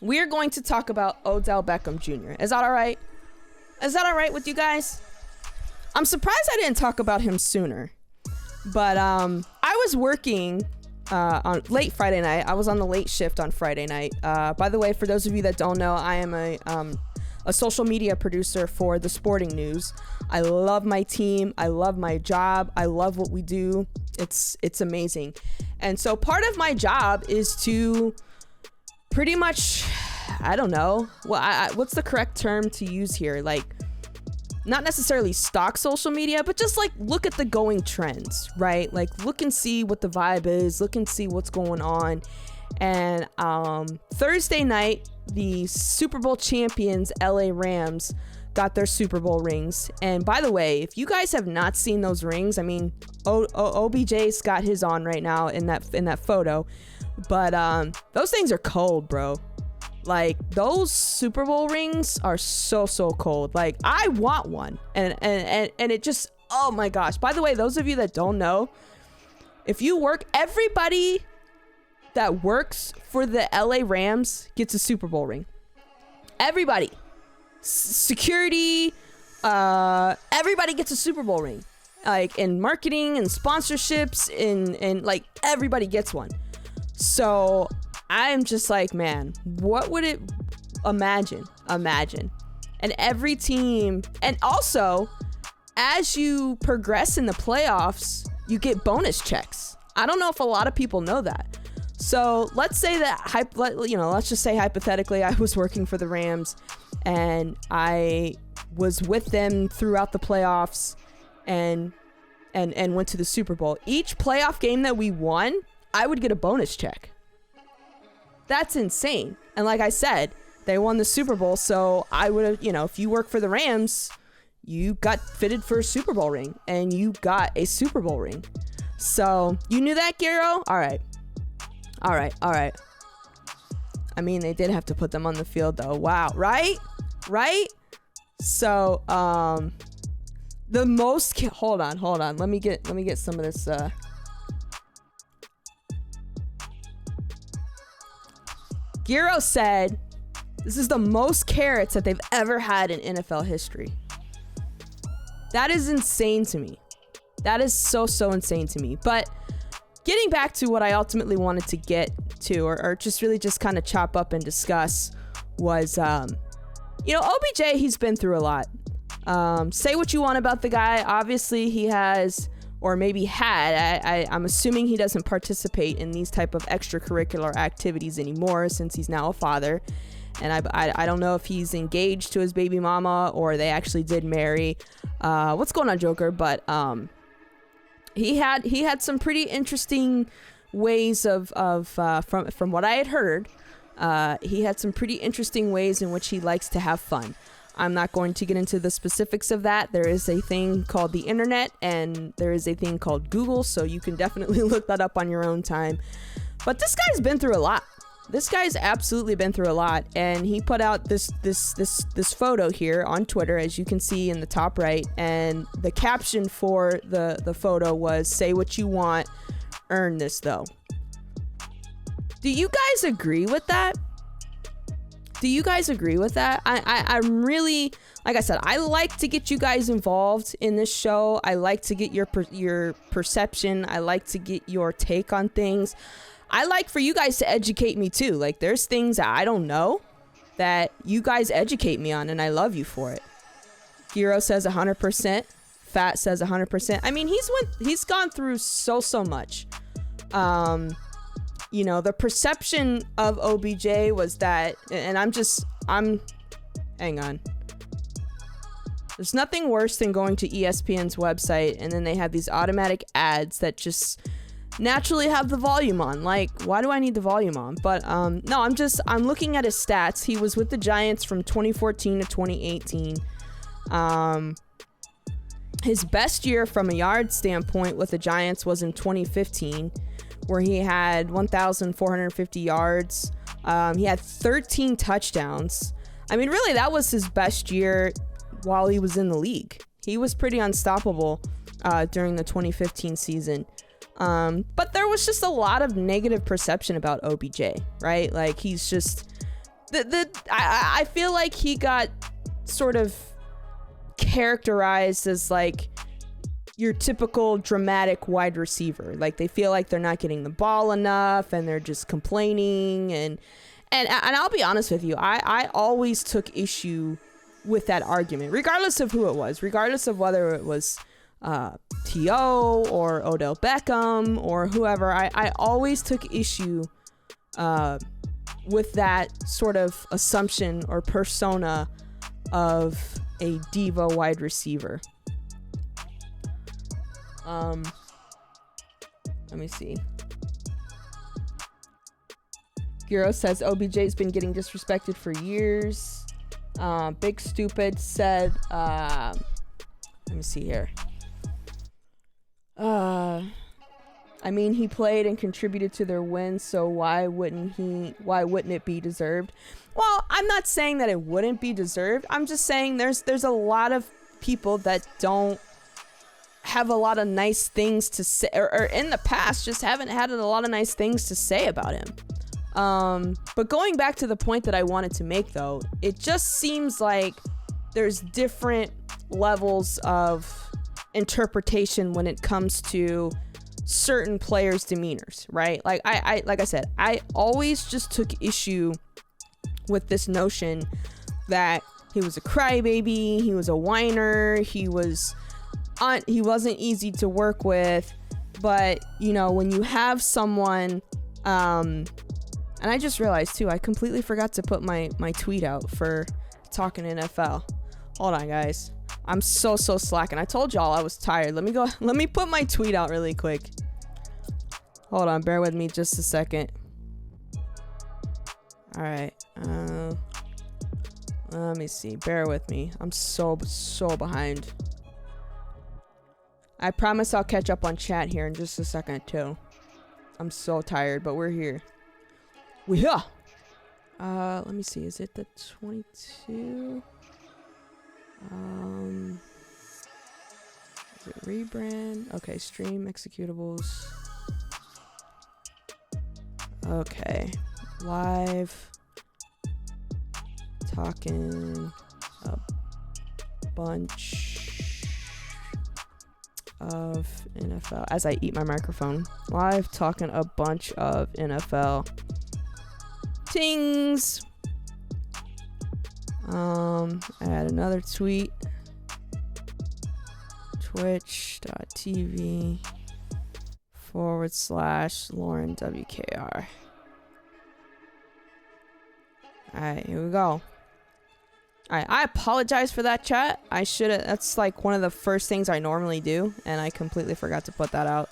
we're going to talk about Odell Beckham Jr. Is that all right? Is that all right with you guys? I'm surprised I didn't talk about him sooner. But I was working on late Friday night. I was on the late shift on Friday night. By the way, for those of you that don't know, I am a social media producer for the Sporting News. I love my team. I love my job. I love what we do. It's amazing. And so part of my job is to pretty much, I don't know, what's the correct term to use here? Like, not necessarily stalk social media, but just like look at the going trends, right? Like look and see what the vibe is, look and see what's going on. And Thursday night, the Super Bowl champions LA Rams got their Super Bowl rings. And by the way, if you guys have not seen those rings, I mean, OBJ's got his on right now in that photo, but those things are cold, bro. Like, those Super Bowl rings are so cold. Like, I want one. And it just, oh my gosh. By the way, those of you that don't know, if you work, everybody that works for the LA Rams gets a Super Bowl ring. Everybody. Security, everybody gets a Super Bowl ring. Like, in marketing and sponsorships, and like, everybody gets one. So I'm just like, man, what would it imagine? And every team, and also as you progress in the playoffs, you get bonus checks. I don't know if a lot of people know that. So let's say that, let's just say hypothetically, I was working for the Rams and I was with them throughout the playoffs and went to the Super Bowl. Each playoff game that we won, I would get a bonus check. That's insane. And like I said, they won the Super Bowl, so I would have, if you work for the Rams, you got fitted for a Super Bowl ring, and you got a Super Bowl ring. So, you knew that, Garo? All right. I mean, they did have to put them on the field, though. Wow. Right? So, the most... Hold on. Let me get some of this... Giro said this is the most carrots that they've ever had in NFL history. That is insane to me. That is so insane to me. But getting back to what I ultimately wanted to get to, or just really just kind of chop up and discuss, was, OBJ, he's been through a lot. Say what you want about the guy. Obviously, he has... or maybe had, I'm assuming he doesn't participate in these type of extracurricular activities anymore since he's now a father. And I don't know if he's engaged to his baby mama or they actually did marry. What's going on, Joker? But he had some pretty interesting ways from what I had heard. He had some pretty interesting ways in which he likes to have fun. I'm not going to get into the specifics of that. There is a thing called the internet and there is a thing called Google, so you can definitely look that up on your own time. But this guy's been through a lot. This guy's absolutely been through a lot, and he put out this photo here on Twitter, as you can see in the top right, and the caption for the photo was, "Say what you want, earn this though." Do you guys agree with that? I'm really, like I said, I like to get you guys involved in this show. I like to get your perception. I like to get your take on things. I like for you guys to educate me too. Like, there's things that I don't know that you guys educate me on, and I love you for it. Giro says 100%. Fat says 100%. I mean, he's gone through so much. The perception of OBJ was that, and hang on. There's nothing worse than going to ESPN's website and then they have these automatic ads that just naturally have the volume on. Like, why do I need the volume on? But no, I'm looking at his stats. He was with the Giants from 2014 to 2018. His best year from a yard standpoint with the Giants was in 2015. Where he had 1,450 yards. He had 13 touchdowns. I mean, really, that was his best year while he was in the league. He was pretty unstoppable during the 2015 season. But there was just a lot of negative perception about OBJ, right? Like, I feel like he got sort of characterized as like your typical dramatic wide receiver. Like they feel like they're not getting the ball enough and they're just complaining. And I'll be honest with you, I always took issue with that argument, regardless of who it was, regardless of whether it was T.O. or Odell Beckham or whoever. I always took issue with that sort of assumption or persona of a diva wide receiver. Let me see. Giro says OBJ's been getting disrespected for years. Big Stupid said, let me see here. I mean, he played and contributed to their win, so why wouldn't it be deserved? Well, I'm not saying that it wouldn't be deserved. I'm just saying there's a lot of people that don't have a lot of nice things to say, or in the past just haven't had a lot of nice things to say about him. But going back to the point that I wanted to make, though, it just seems like there's different levels of interpretation when it comes to certain players' demeanors, right? Like I said, I always just took issue with this notion that he was a crybaby, he was a whiner, he wasn't easy to work with. But you know, when you have someone, and I just realized too, I completely forgot to put my tweet out for Talkin NFL. Hold on, guys. I'm so slacking. I told y'all I was tired. Let me put my tweet out really quick. Hold on, bear with me just a second. All right. Let me see. Bear with me. I'm so behind. I promise I'll catch up on chat here in just a second too. I'm so tired, but we're here. We're here. Let me see. Is it the 22? Is it rebrand? Okay, stream executables. Okay, live talking a bunch of NFL as I eat my microphone. Live talking a bunch of NFL things. Add another tweet. Twitch.tv/Lauren WKR. Alright, here we go. Alright, I apologize for that, chat. That's like one of the first things I normally do, and I completely forgot to put that out.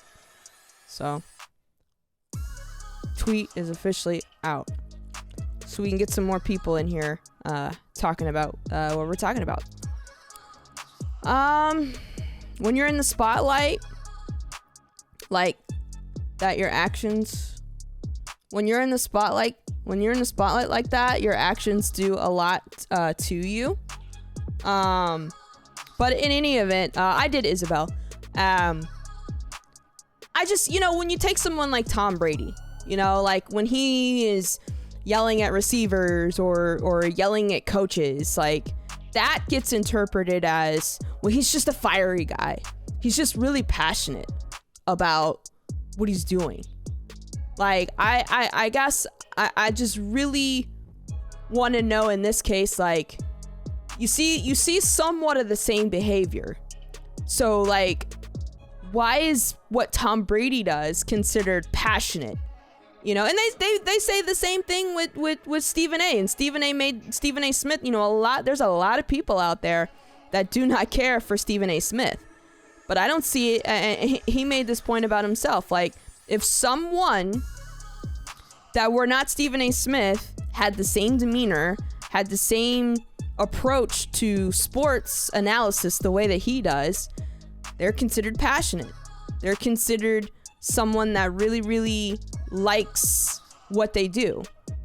So, tweet is officially out. So we can get some more people in here talking about what we're talking about. When you're in the spotlight, like that, your actions. When you're in the spotlight like that, your actions do a lot to you. But in any event, I did Isabel. I just, when you take someone like Tom Brady, like when he is yelling at receivers or yelling at coaches, like that gets interpreted as, well, he's just a fiery guy. He's just really passionate about what he's doing. Like, I guess I just really want to know in this case, like, you see somewhat of the same behavior. So, like, why is what Tom Brady does considered passionate? And they say the same thing with Stephen A. And Stephen A. made Stephen A. Smith, there's a lot of people out there that do not care for Stephen A. Smith. But I don't see it. He made this point about himself. Like, if someone that were not Stephen A. Smith had the same demeanor, had the same approach to sports analysis the way that he does, they're considered passionate. They're considered someone that really, really likes what they do.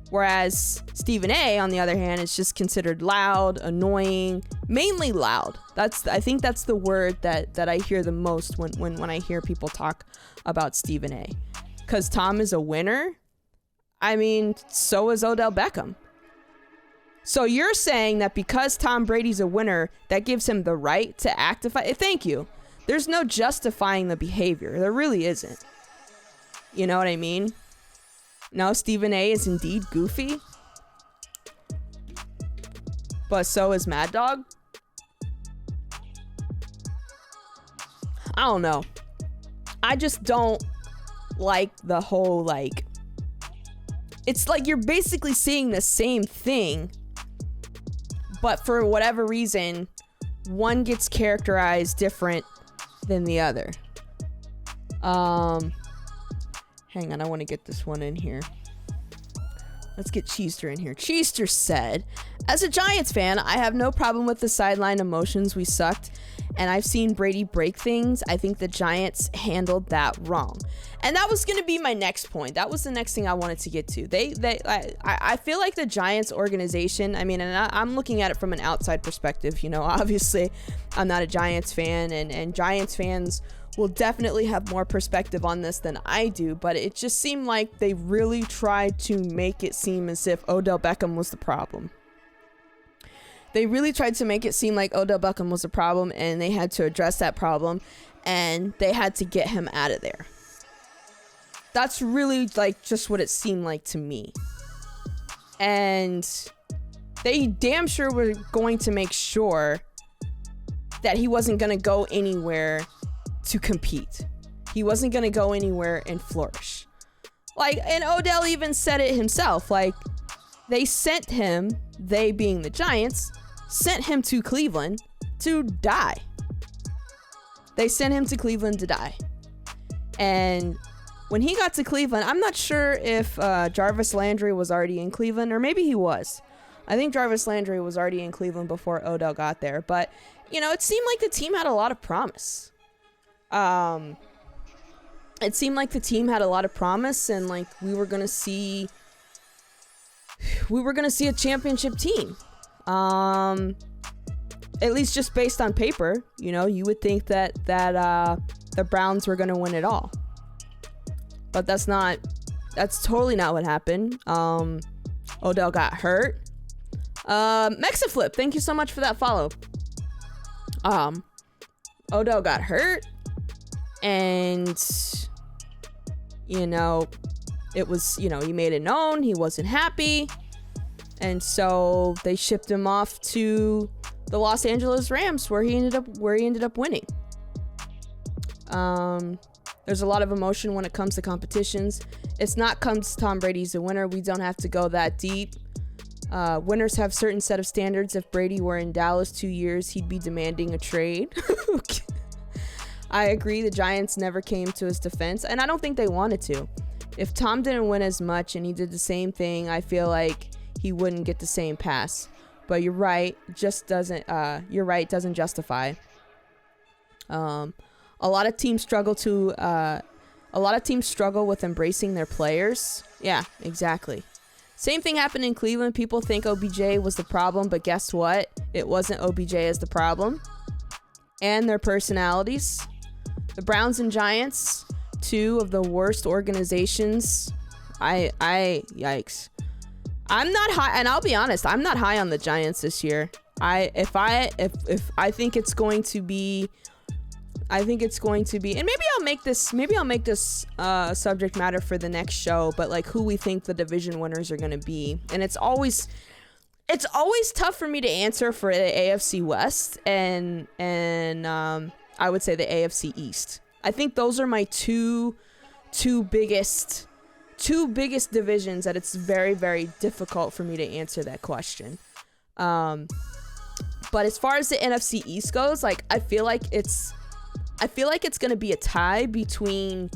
Whereas Stephen A., on the other hand, is just considered loud, annoying, mainly loud. I think that's the word that I hear the most when I hear people talk about Stephen A. Because Tom is a winner. I mean, so is Odell Beckham. So you're saying that because Tom Brady's a winner, that gives him the right to actify? Thank you. There's no justifying the behavior. There really isn't. You know what I mean? No, Stephen A is indeed goofy. But so is Mad Dog. I don't know. I just don't like the whole, like, it's like you're basically seeing the same thing, but for whatever reason, one gets characterized different than the other. Hang on, I want to get this one in here. Let's get Cheester in here. Cheester said, as a Giants fan, I have no problem with the sideline emotions. We sucked, and I've seen Brady break things. I think the Giants handled that wrong. And that was going to be my next point. That was the next thing I wanted to get to. I feel like the Giants organization, I mean, and I'm looking at it from an outside perspective. You know, obviously, I'm not a Giants fan, and Giants fans will definitely have more perspective on this than I do, but it just seemed like they really tried to make it seem as if Odell Beckham was the problem. They really tried to make it seem like Odell Beckham was a problem, and they had to address that problem, and they had to get him out of there. That's really like just what it seemed like to me. And they damn sure were going to make sure that he wasn't going to go anywhere to compete. He wasn't going to go anywhere and flourish. Like, and Odell even said it himself. Like, they sent him, they being the Giants, sent him to Cleveland to die. They sent him to Cleveland to die. And when he got to Cleveland, I'm not sure if Jarvis Landry was already in Cleveland, or maybe he was. I think Jarvis Landry was already in Cleveland before Odell got there. But, you know, it seemed like the team had a lot of promise. It seemed like the team had a lot of promise, and like we were gonna see a championship team. At least just based on paper, you know, you would think that the Browns were gonna win it all, but that's totally not what happened. Odell got hurt. Mexaflip, thank you so much for that follow. Odell got hurt. And, you know, it was, you know, he made it known he wasn't happy. And so they shipped him off to the Los Angeles Rams, where he ended up winning. There's a lot of emotion when it comes to competitions. It's not because Tom Brady's a winner. We don't have to go that deep. Winners have certain set of standards. If Brady were in Dallas 2 years, he'd be demanding a trade. Okay. I agree, the Giants never came to his defense, and I don't think they wanted to. If Tom didn't win as much and he did the same thing, I feel like he wouldn't get the same pass. But you're right, doesn't justify. A lot of teams struggle with embracing their players. Yeah, exactly. Same thing happened in Cleveland. People think OBJ was the problem, but guess what? It wasn't OBJ as the problem. And their personalities. The Browns and Giants, two of the worst organizations. Yikes. I'm not high, and I'll be honest, I'm not high on the Giants this year. I think it's going to be, and maybe I'll make this subject matter for the next show, but like who we think the division winners are going to be. And it's always tough for me to answer for the AFC West and I would say the AFC East. I think those are my two biggest divisions that it's very, very difficult for me to answer that question. But as far as the NFC East goes, like I feel like it's going to be a tie between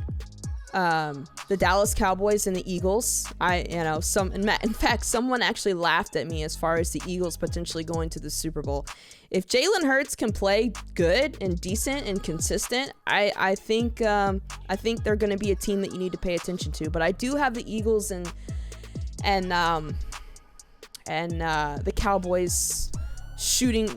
the Dallas Cowboys and the Eagles. In fact, someone actually laughed at me as far as the Eagles potentially going to the Super Bowl. If Jalen Hurts can play good and decent and consistent, I think they're going to be a team that you need to pay attention to. But I do have the Eagles and the Cowboys shooting,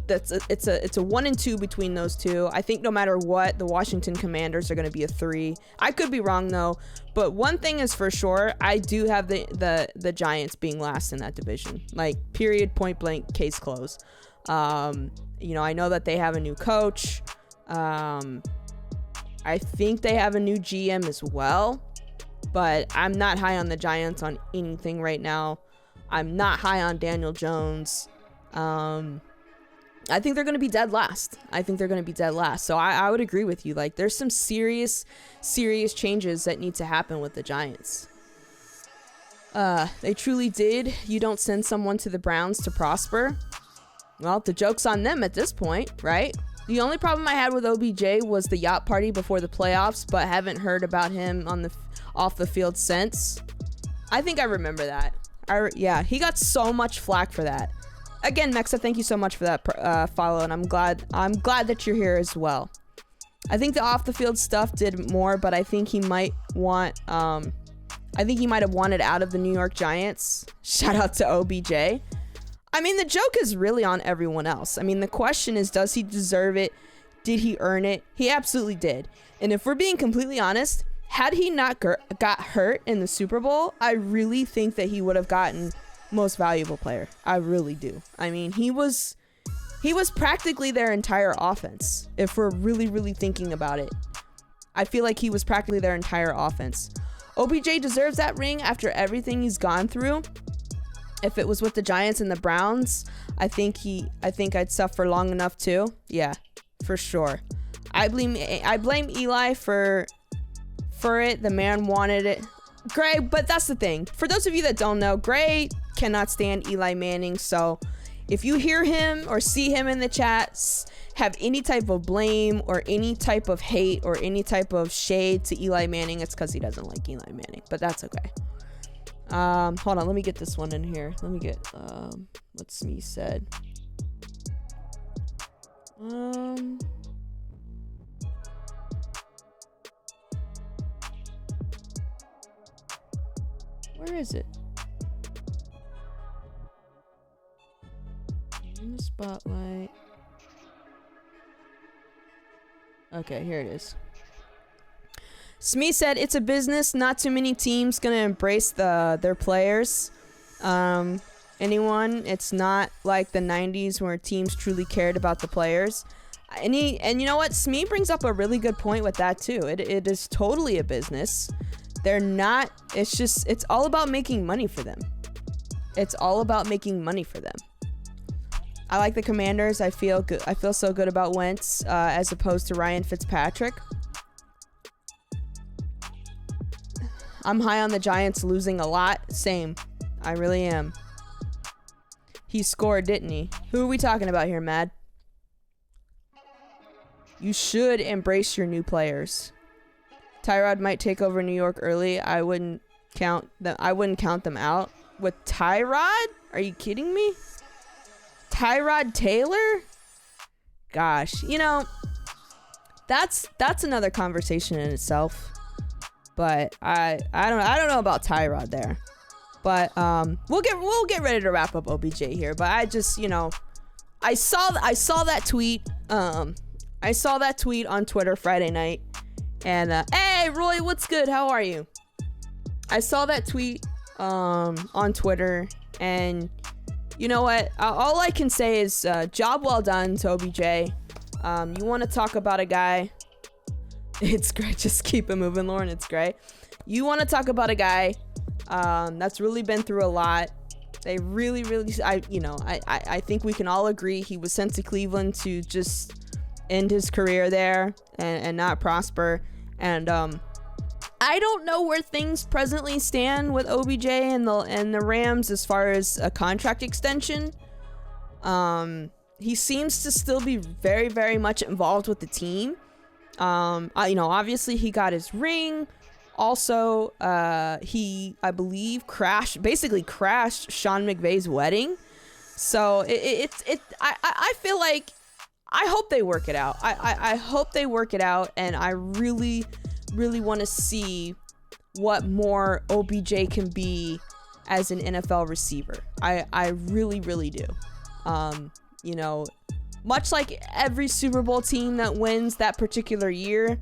it's a 1 and 2 between those two. I think no matter what, the Washington Commanders are going to be a 3. I could be wrong though, but one thing is for sure, I do have the Giants being last in that division. Like, period, point blank, case closed. I know that they have a new coach. I think they have a new GM as well, but I'm not high on the Giants on anything right now. I'm not high on Daniel Jones. I think they're going to be dead last. So I would agree with you. Like, there's some serious changes that need to happen with the Giants. They truly did. You don't send someone to the Browns to prosper. Well, the joke's on them at this point, right? The only problem I had with OBJ was the yacht party before the playoffs, but haven't heard about him off the field since. I think I remember that. He got so much flack for that. Again, Mexa, thank you so much for that follow, and I'm glad that you're here as well. I think the off the field stuff did more, but I think he might have wanted out of the New York Giants. Shout out to OBJ. I mean, the joke is really on everyone else. I mean, the question is, does he deserve it? Did he earn it? He absolutely did. And if we're being completely honest, had he not got hurt in the Super Bowl, I really think that he would have gotten most valuable player. I really do. I mean, he was practically their entire offense. If we're really, really thinking about it, I feel like he was practically their entire offense. OBJ deserves that ring after everything he's gone through. If it was with the Giants and the Browns, I think I'd suffer long enough too. Yeah, for sure. I blame Eli for it. The man wanted it. Gray, but that's the thing. For those of you that don't know, Gray cannot stand Eli Manning. So if you hear him or see him in the chats have any type of blame or any type of hate or any type of shade to Eli Manning, it's because he doesn't like Eli Manning. But that's okay. Hold on, let me get this one in here. Let me get what Smee said. Where is it? In the spotlight. Okay, here it is. Smee said, it's a business. Not too many teams gonna embrace their players. It's not like the 90s where teams truly cared about the players. And you know what? Smee brings up a really good point with that too. It is totally a business. They're not, it's all about making money for them. I like the Commanders. I feel good. I feel so good about Wentz as opposed to Ryan Fitzpatrick. I'm high on the Giants losing a lot. Same. I really am. He scored, didn't he? Who are we talking about here, Mad? You should embrace your new players. Tyrod might take over New York early. I wouldn't count them out. With Tyrod? Are you kidding me? Tyrod Taylor? Gosh, that's another conversation in itself. But I don't know about Tyrod there. But we'll get ready to wrap up OBJ here. But I just, I saw that tweet. I saw that tweet on Twitter Friday night. And hey Roy, what's good? How are you? I saw that tweet on Twitter, and you know what? All I can say is job well done to OBJ. You want to talk about a guy? It's great. Just keep it moving, Lauren. It's great. You want to talk about a guy that's really been through a lot. They really, I think we can all agree he was sent to Cleveland to just end his career there and not prosper. And I don't know where things presently stand with OBJ and the Rams as far as a contract extension. He seems to still be very, very much involved with the team. Obviously he got his ring. Also, he, I believe, crashed Sean McVay's wedding. So I feel like, I hope they work it out. I hope they work it out, and I really, really want to see what more OBJ can be as an NFL receiver. I really, really do. much like every Super Bowl team that wins that particular year,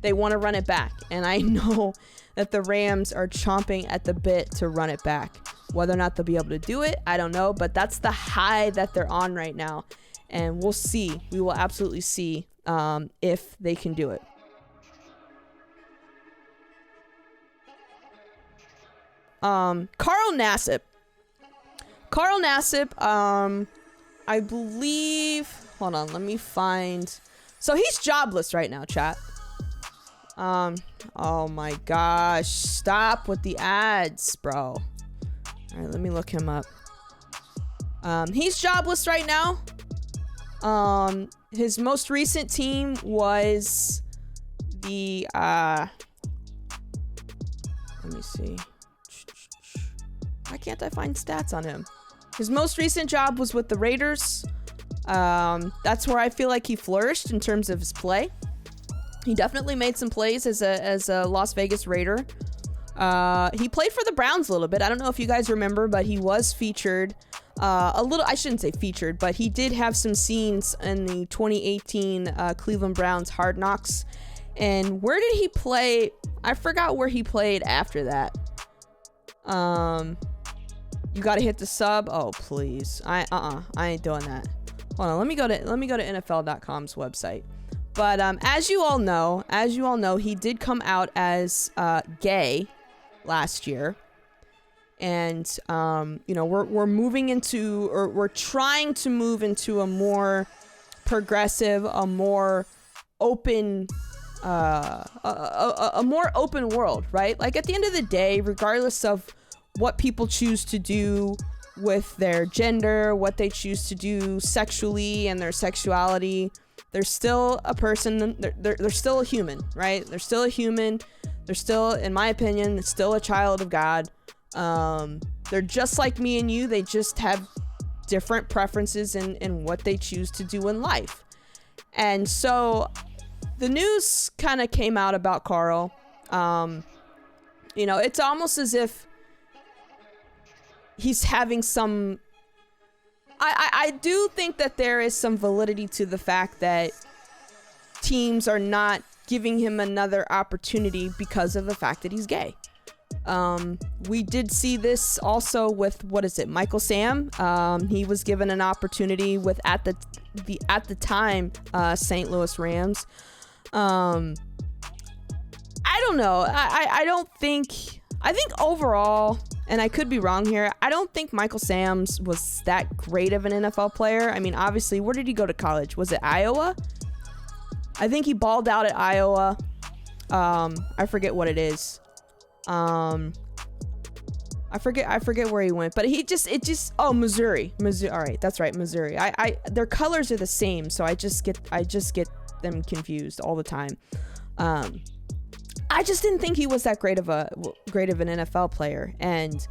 they want to run it back. And I know that the Rams are chomping at the bit to run it back. Whether or not they'll be able to do it, I don't know. But that's the high that they're on right now. And we'll see. We will absolutely see if they can do it. Carl Nassib. I believe... Hold on, let me find... So he's jobless right now, chat. Oh my gosh. Stop with the ads, bro. Alright, let me look him up. He's jobless right now. His most recent team was the... let me see. Why can't I find stats on him? His most recent job was with the Raiders. That's where I feel like he flourished in terms of his play. He definitely made some plays as a Las Vegas Raider. He played for the Browns a little bit. I don't know if you guys remember, but he was featured a little. I shouldn't say featured, but he did have some scenes in the 2018 Cleveland Browns Hard Knocks. And where did he play? I forgot where he played after that. You gotta hit the sub. Oh please, I ain't doing that. Hold on, let me go to NFL.com's website. But as you all know, he did come out as gay last year, and we're moving into, or we're trying to move into a more progressive, a more open, a more open world, right? Like at the end of the day, regardless of what people choose to do with their gender, what they choose to do sexually and their sexuality, they're still a person. They're still a human, right? They're still a human. They're still, in my opinion, still a child of God. They're just like me and you. They just have different preferences in what they choose to do in life. And so the news kind of came out about Carl. It's almost as if he's having some... I do think that there is some validity to the fact that teams are not giving him another opportunity because of the fact that he's gay. We did see this also with, Michael Sam. He was given an opportunity with at the time St. Louis Rams. I don't know. I think overall, and I could be wrong here, I don't think Michael Sams was that great of an NFL player. I mean, obviously, where did he go to college? Was it Iowa? I think he balled out at Iowa. I forget what it is. I forget where he went, but Missouri. All right, that's right, Missouri. Their colors are the same, so I just get them confused all the time. I just didn't think he was that great of an NFL player. And,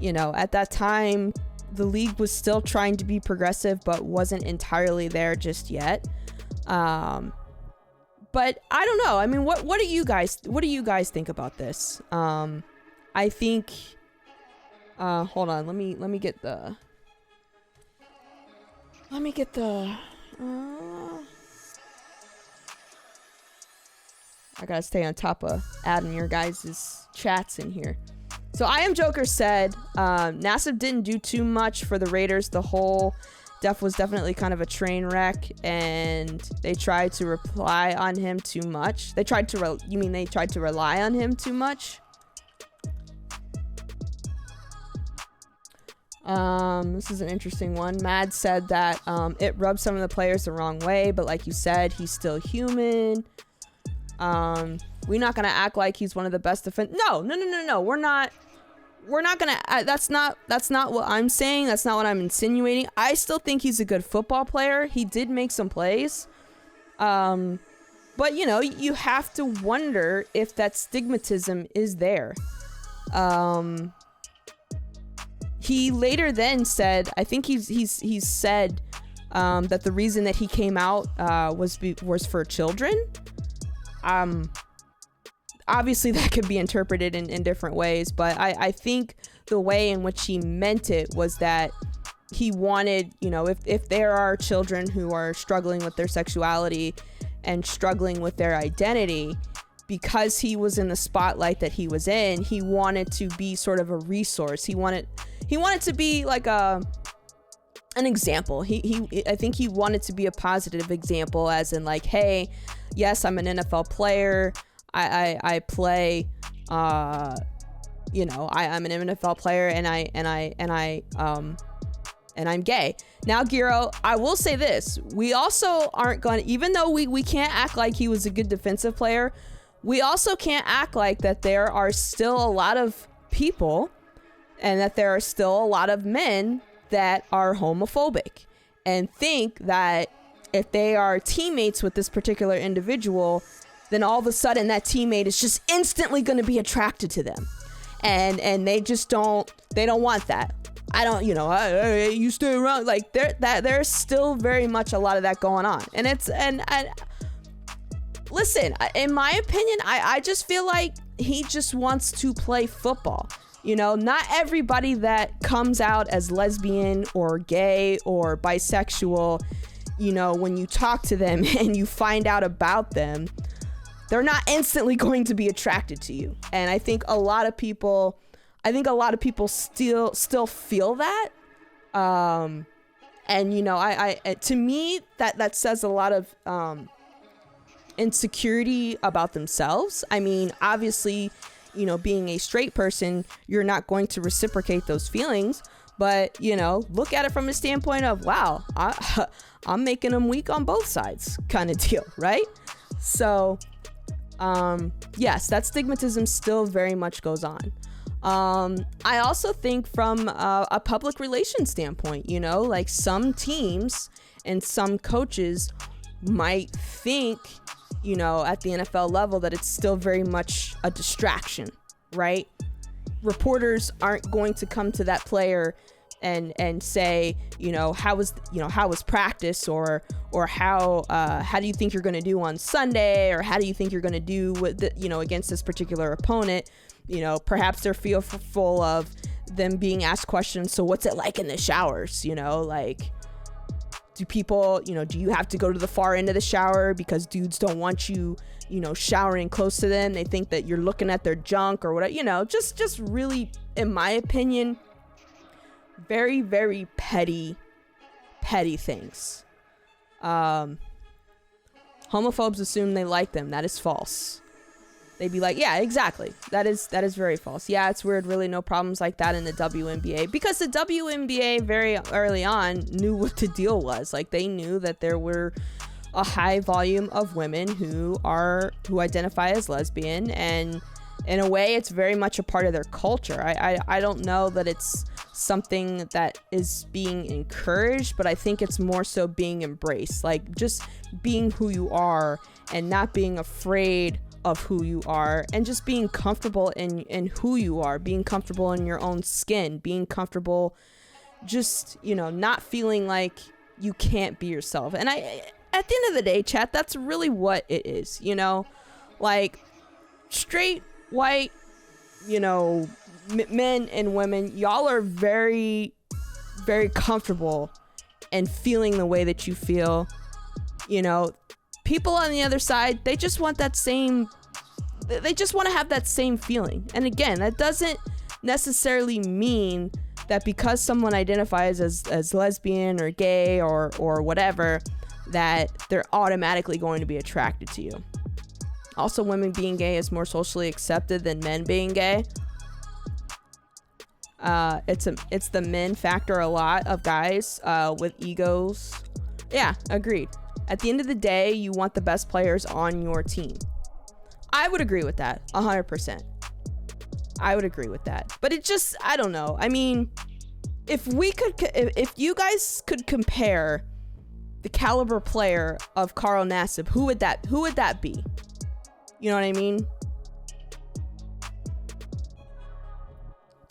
at that time, the league was still trying to be progressive, but wasn't entirely there just yet. But I don't know. I mean, what do you guys think about this? I think, hold on, let me get the, I gotta stay on top of adding your guys' chats in here. So I Am Joker said, Nassib didn't do too much for the Raiders. The whole def was definitely kind of a train wreck, and they tried to rely on him too much. They tried to rely on him too much? This is an interesting one. Mad said that it rubbed some of the players the wrong way, but like you said, he's still human. We're not gonna act like he's one of the best defense. No. We're not gonna. That's not what I'm saying. That's not what I'm insinuating. I still think he's a good football player. He did make some plays. But you have to wonder if that stigmatism is there. He later then said, I think he's said that the reason that he came out was for children. Obviously that could be interpreted in different ways, but I think the way in which he meant it was that he wanted, if there are children who are struggling with their sexuality and struggling with their identity, because he was in the spotlight that he was in, he wanted to be sort of a resource. He wanted to be like an example. I think he wanted to be a positive example, as in like, hey, yes, I'm an NFL player. I play, I'm an NFL player, and I'm gay. Now, Giro, I will say this. We also aren't going to, even though we can't act like he was a good defensive player, we also can't act like that there are still a lot of people and that there are still a lot of men that are homophobic and think that if they are teammates with this particular individual, then all of a sudden that teammate is just instantly going to be attracted to them. And they just don't want that. I don't, you stay around. Like there's still very much a lot of that going on. And listen, in my opinion, I just feel like he just wants to play football. Not everybody that comes out as lesbian or gay or bisexual, when you talk to them and you find out about them, they're not instantly going to be attracted to you. And I think a lot of people still feel that. And to me, that says a lot of insecurity about themselves. I mean, obviously, being a straight person, you're not going to reciprocate those feelings, but look at it from a standpoint of, wow, I'm making them weak on both sides kind of deal, right? So yes, that stigmatism still very much goes on. I also think from a public relations standpoint, like some teams and some coaches might think, at the NFL level, that it's still very much a distraction, right? Reporters aren't going to come to that player and say, how was practice, or how do you think you're going to do on Sunday, or how do you think you're going to do with against this particular opponent? Perhaps they're fearful of them being asked questions. So what's it like in the showers? Like, do people, do you have to go to the far end of the shower because dudes don't want you, showering close to them? They think that you're looking at their junk or whatever, just really, in my opinion, very, very petty things. Homophobes assume they like them. That is false. They'd be like, yeah, exactly. That is very false. Yeah, it's weird. Really no problems like that in the WNBA, because the WNBA very early on knew what the deal was. Like, they knew that there were a high volume of women who identify as lesbian, and in a way it's very much a part of their culture. I don't know that it's something that is being encouraged, but I think it's more so being embraced, like just being who you are and not being afraid of who you are, and just being comfortable in who you are, being comfortable in your own skin, being comfortable just, not feeling like you can't be yourself. And at the end of the day, chat, that's really what it is, like straight, white, men and women, y'all are very, very comfortable and feeling the way that you feel. People on the other side, they just want to have that same feeling. And again, that doesn't necessarily mean that because someone identifies as lesbian or gay or whatever, that they're automatically going to be attracted to you. Also, women being gay is more socially accepted than men being gay. It's the men factor a lot of guys with egos. Yeah, agreed. At the end of the day, you want the best players on your team. I would agree with that 100%. I would agree with that. But it just, I don't know. I mean, if you guys could compare the caliber player of Carl Nassib, who would that be? You know what I mean?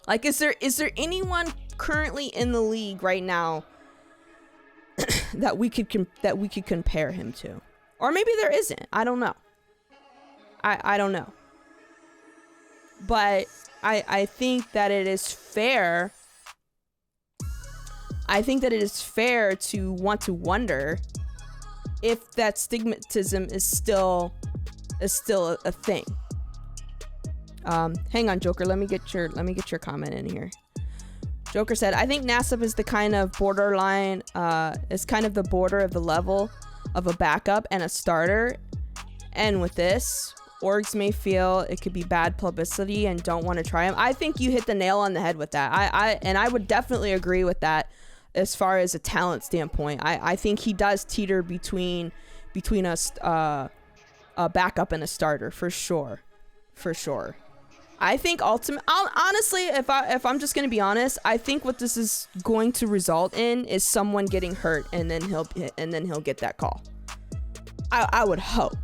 Like, is there anyone currently in the league right now that we could compare him to? Or maybe there isn't. I don't know. I don't know. But I think that it is fair I think that it is fair to want to wonder if that stigmatism is still a thing. Hang on, Joker. Let me get your comment in here. Joker said, I think Nassib is the kind of borderline, is kind of the border of the level of a backup and a starter. And with this, orgs may feel it could be bad publicity and don't want to try him. I think you hit the nail on the head with that. I would definitely agree with that as far as a talent standpoint. I think he does teeter between a backup and a starter for sure. I think honestly, if I'm just gonna be honest, I think what this is going to result in is someone getting hurt, and then he'll get that call. I would hope.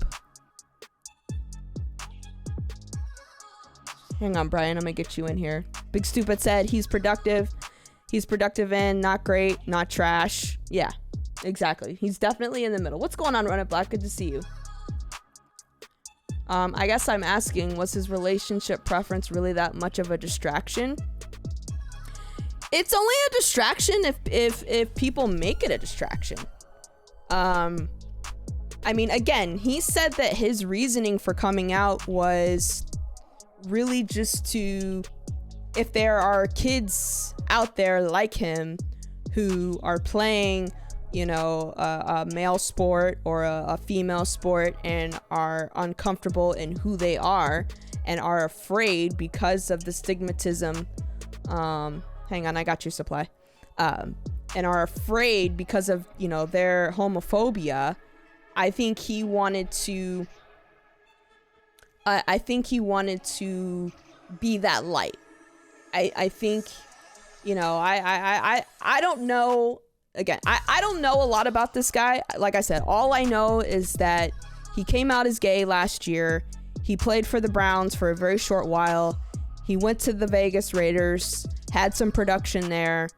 Hang on, Brian. I'm gonna get you in here. Big Stupid said he's productive. He's productive and not great, not trash. Yeah, exactly. He's definitely in the middle. What's going on, Run It Black? Good to see you. I guess I'm asking, was his relationship preference really that much of a distraction? It's only a distraction if people make it a distraction. I mean, again, he said that his reasoning for coming out was really just to, if there are kids out there like him who are playing, you know, a male sport or a female sport and are uncomfortable in who they are and are afraid because of the stigmatism. Hang on, I got you, Supply. And are afraid because of, you know, their homophobia. I think he wanted to be that light. I think, you know, I don't know. Again, I don't know a lot about this guy. Like I said, all I know is that he came out as gay last year. He played for the Browns for a very short while. He went to the Vegas Raiders, had some production there.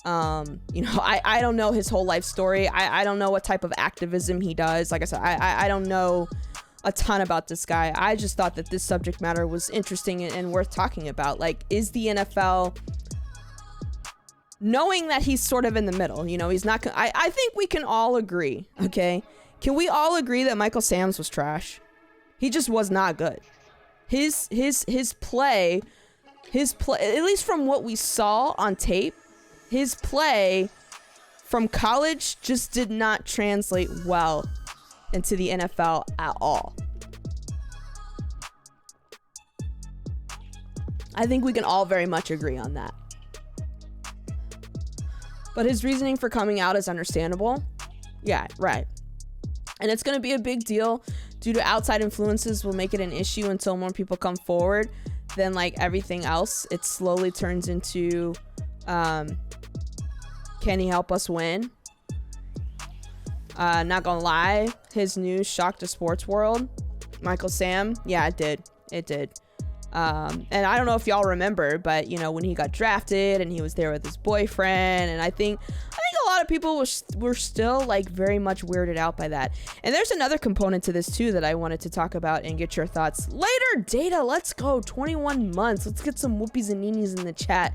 You know, I don't know his whole life story. I don't know what type of activism he does. Like I said, I don't know a ton about this guy. I just thought that this subject matter was interesting and worth talking about. Like, is the NFL... knowing that he's sort of in the middle, you know, he's not. I think we can all agree. Okay, can we all agree that Michael Sams was trash? He just was not good. His play, at least from what we saw on tape, his play from college just did not translate well into the NFL at all. I think we can all very much agree on that. But his reasoning for coming out is understandable. Yeah, right. And it's going to be a big deal due to outside influences will make it an issue until more people come forward. Then, like everything else, it slowly turns into, can he help us win? Not gonna lie, his news shocked the sports world. Michael Sam, yeah, it did. And I don't know if y'all remember, but you know, when he got drafted and he was there with his boyfriend, and I think a lot of people were still like very much weirded out by that. And there's another component to this too that I wanted to talk about and get your thoughts later. Data, let's go. 21 months. Let's get some whoopies and neenies in the chat.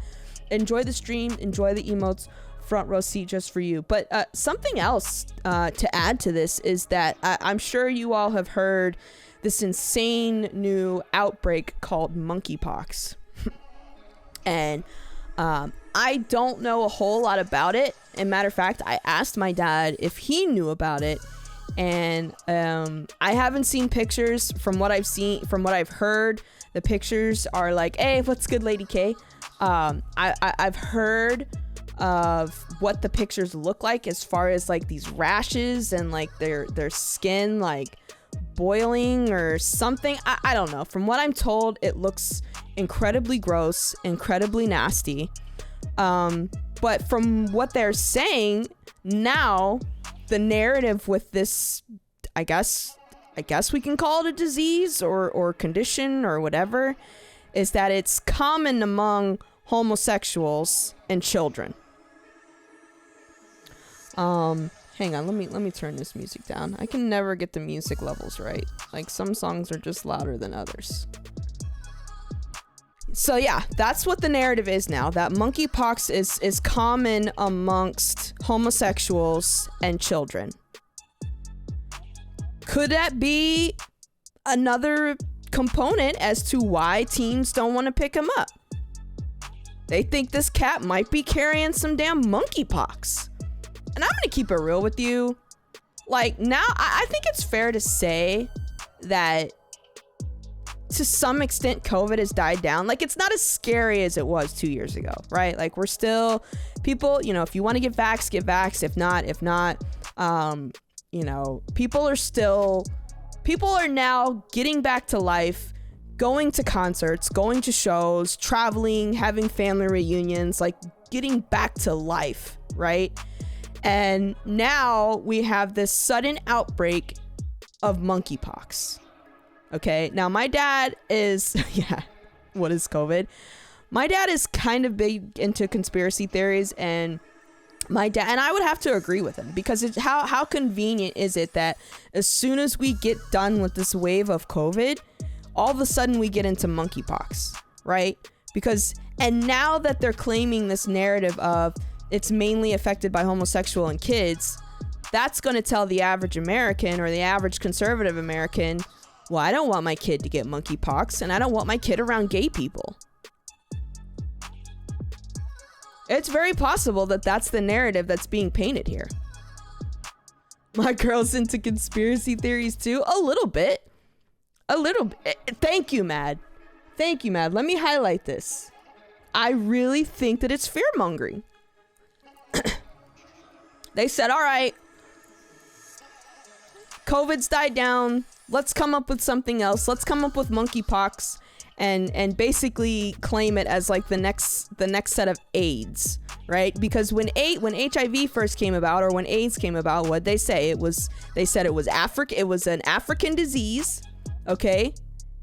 Enjoy the stream. Enjoy the emotes. Front row seat just for you. But something else to add to this is that I'm sure you all have heard this insane new outbreak called monkeypox. And I don't know a whole lot about it. And matter of fact, I asked my dad if he knew about it. And I haven't seen pictures. From what I've heard, the pictures are like, hey, what's good, Lady K? I've heard of what the pictures look like as far as like these rashes and like their skin like boiling or something. I don't know. From what I'm told, it looks incredibly gross, incredibly nasty. But from what they're saying now, the narrative with this, I guess we can call it a disease or condition or whatever, is that it's common among homosexuals and children. Hang on, let me turn this music down. I can never get the music levels right. Like, some songs are just louder than others. So yeah, that's what the narrative is now, that monkeypox is common amongst homosexuals and children. Could that be another component as to why teams don't want to pick him up? They think this cat might be carrying some damn monkeypox. And I'm going to keep it real with you. Like, now, I think it's fair to say that to some extent, COVID has died down. Like, it's not as scary as it was 2 years ago, right? Like, we're still, people, you know, if you want to get vaxxed, get vaxxed. If not, you know, people are now getting back to life, going to concerts, going to shows, traveling, having family reunions, like getting back to life, right? And now we have this sudden outbreak of monkeypox. Okay, now my dad is, yeah, what is COVID? My dad is kind of big into conspiracy theories, and my dad, and I would have to agree with him, because it's how convenient is it that as soon as we get done with this wave of COVID, all of a sudden we get into monkeypox, right? Because, and now that they're claiming this narrative of it's mainly affected by homosexual and kids, that's going to tell the average American or the average conservative American, well, I don't want my kid to get monkeypox, and I don't want my kid around gay people. It's very possible that that's the narrative that's being painted here. My girl's into conspiracy theories too. A little bit. Thank you, Mad. Let me highlight this. I really think that it's fear-mongering. They said, all right, COVID's died down. Let's come up with something else. Let's come up with monkeypox and basically claim it as like the next set of AIDS, right? Because when HIV first came about, or when AIDS came about, what'd they say? They said it was an African disease, okay?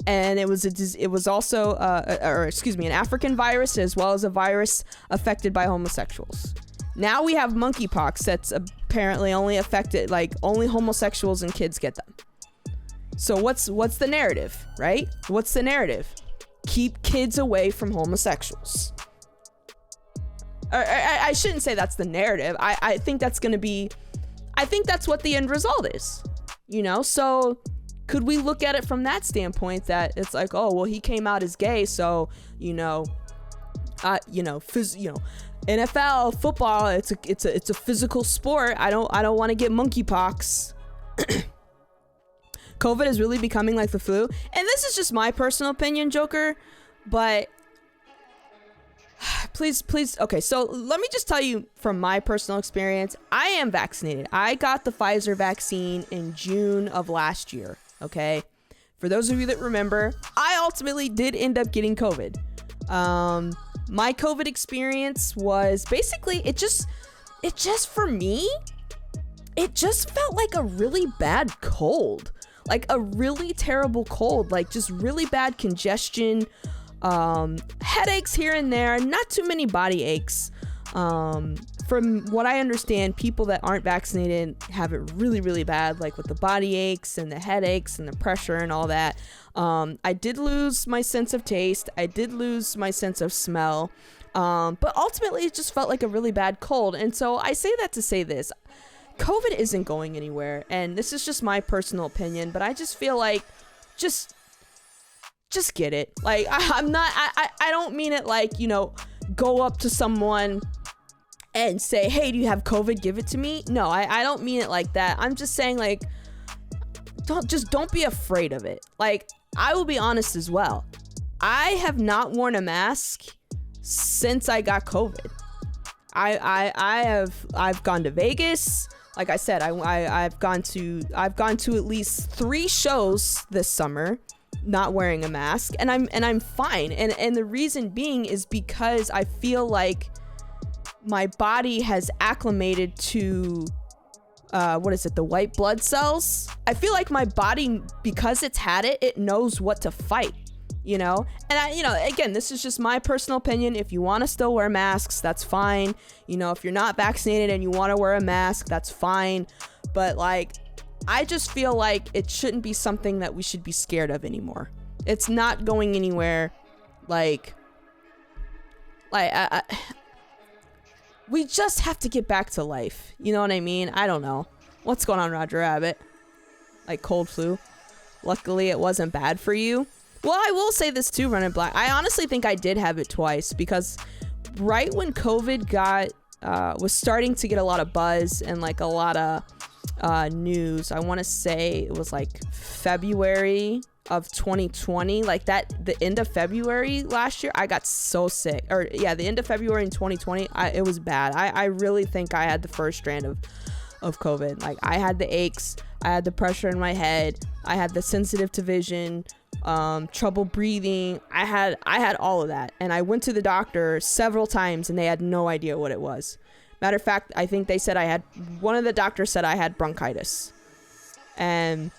And it was also an African virus, as well as a virus affected by homosexuals. Now we have monkeypox that's apparently only affected, like, only homosexuals and kids get them. So what's the narrative, right? What's the narrative? Keep kids away from homosexuals. I shouldn't say that's the narrative. I think that's going to be, I think that's what the end result is, you know? So could we look at it from that standpoint, that it's like, oh, well, he came out as gay, so, NFL football, it's a physical sport. I don't want to get monkeypox. COVID is really becoming like the flu. And this is just my personal opinion, Joker, but please. Okay, so let me just tell you from my personal experience, I am vaccinated. I got the Pfizer vaccine in June of last year. Okay. For those of you that remember, I ultimately did end up getting COVID. My COVID experience was basically, it just for me, it just felt like a really bad cold. Like a really terrible cold, like just really bad congestion, headaches here and there, not too many body aches. From what I understand, people that aren't vaccinated have it really, really bad, like with the body aches and the headaches and the pressure and all that. I did lose my sense of taste. I did lose my sense of smell. But ultimately, it just felt like a really bad cold. And so I say that to say this. COVID isn't going anywhere, and this is just my personal opinion, but I just feel like just get it. Like, I don't mean it like, go up to someone and say, hey, do you have COVID? Give it to me. No, I don't mean it like that. I'm just saying, like, don't be afraid of it. Like, I will be honest as well. I have not worn a mask since I got COVID. I've gone to Vegas. Like I said, I've gone to at least 3 shows this summer not wearing a mask, and I'm fine. And the reason being is because I feel like my body has acclimated to the white blood cells. I feel like my body, because it's had it, it knows what to fight. And again, this is just my personal opinion. If you want to still wear masks, that's fine. If you're not vaccinated and you want to wear a mask, that's fine. But like, I just feel like it shouldn't be something that we should be scared of anymore. It's not going anywhere. Like, Like, we just have to get back to life. You know what I mean? I don't know. What's going on, Roger Rabbit? Like cold flu. Luckily, it wasn't bad for you. Well, I will say this too, Running Black. I honestly think I did have it twice because right when COVID was starting to get a lot of buzz and like a lot of news, I want to say it was like February of 2020, like the end of February last year, I got so sick. Or yeah, the end of February in 2020, it was bad. I really think I had the first strand of COVID. Like I had the aches, I had the pressure in my head, I had the sensitive to vision, trouble breathing. I had all of that, and I went to the doctor several times and they had no idea what it was. Matter of fact, I think they said one of the doctors said I had bronchitis, and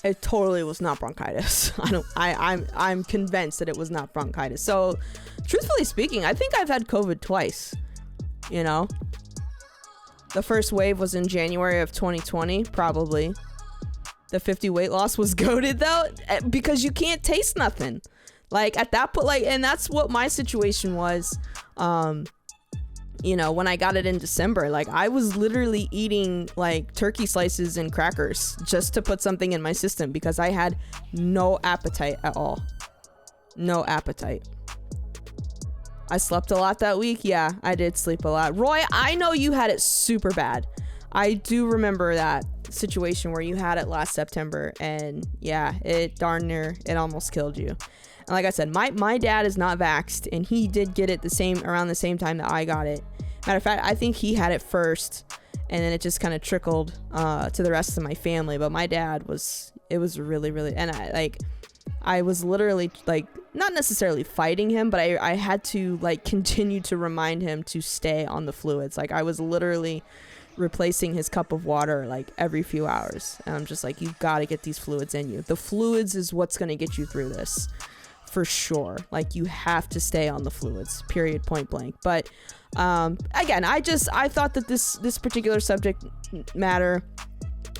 it totally was not bronchitis. I'm convinced that it was not bronchitis. So truthfully speaking, I think I've had COVID twice. You know, the first wave was in January of 2020, probably. The 50 weight loss was goated though, because you can't taste nothing. Like at that point, like, and that's what my situation was. You know, when I got it in December, like I was literally eating like turkey slices and crackers just to put something in my system because I had no appetite at all. No appetite. I slept a lot that week. Yeah, I did sleep a lot. Roy, I know you had it super bad. I do remember that situation where you had it last September, and yeah, it almost killed you. And like I said, my dad is not vaxxed, and he did get it around the same time that I got it. Matter of fact, I think he had it first, and then it just kind of trickled to the rest of my family. But my dad it was really, really, and I was literally like not necessarily fighting him, but I had to like continue to remind him to stay on the fluids. Like I was literally replacing his cup of water like every few hours, and I'm just like, you've got to get these fluids in you. The fluids is what's going to get you through this for sure. Like you have to stay on the fluids, period, point blank. But again, I thought that this particular subject matter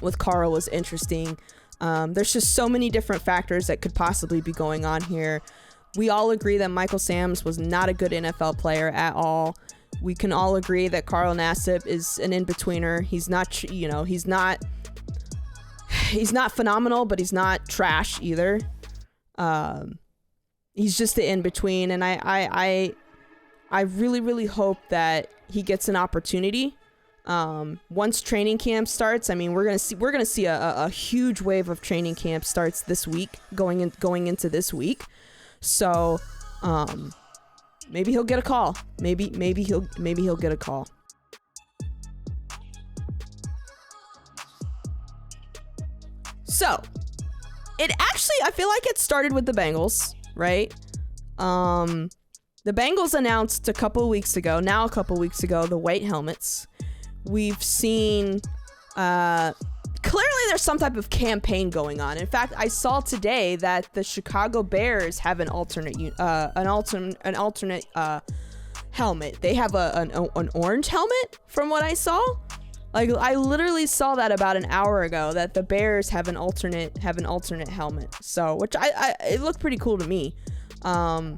with Carl was interesting. There's just so many different factors that could possibly be going on here. We all agree that Michael Sams was not a good NFL player at all. We can all agree that Carl Nassib is an in-betweener. He's not, he's not phenomenal, but he's not trash either. He's just the in-between, and I really, really hope that he gets an opportunity. Once training camp starts, I mean, we're gonna see a huge wave of training camp starts this week, going into this week. So, maybe he'll get a call. Maybe he'll get a call. So, I feel like it started with the Bengals, right? The Bengals announced a couple of weeks ago, the white helmets. We've seen, clearly there's some type of campaign going on. In fact, I saw today that the Chicago Bears have an alternate helmet. They have an orange helmet from what I saw. Like I literally saw that about an hour ago, that the Bears have an alternate helmet. So, which it looked pretty cool to me. I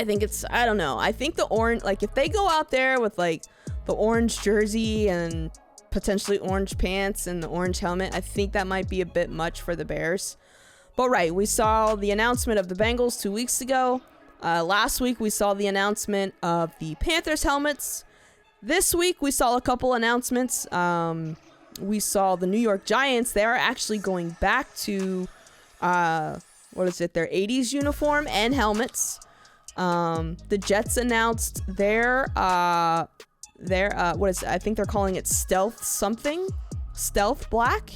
think I don't know. I think the orange, like if they go out there with like the orange jersey and potentially orange pants and the orange helmet, I think that might be a bit much for the Bears. But right, we saw the announcement of the Bengals 2 weeks ago. Last week we saw the announcement of the Panthers helmets. This week we saw a couple announcements. We saw the New York Giants. They are actually going back to their 80s uniform and helmets. The Jets announced their I think they're calling it stealth black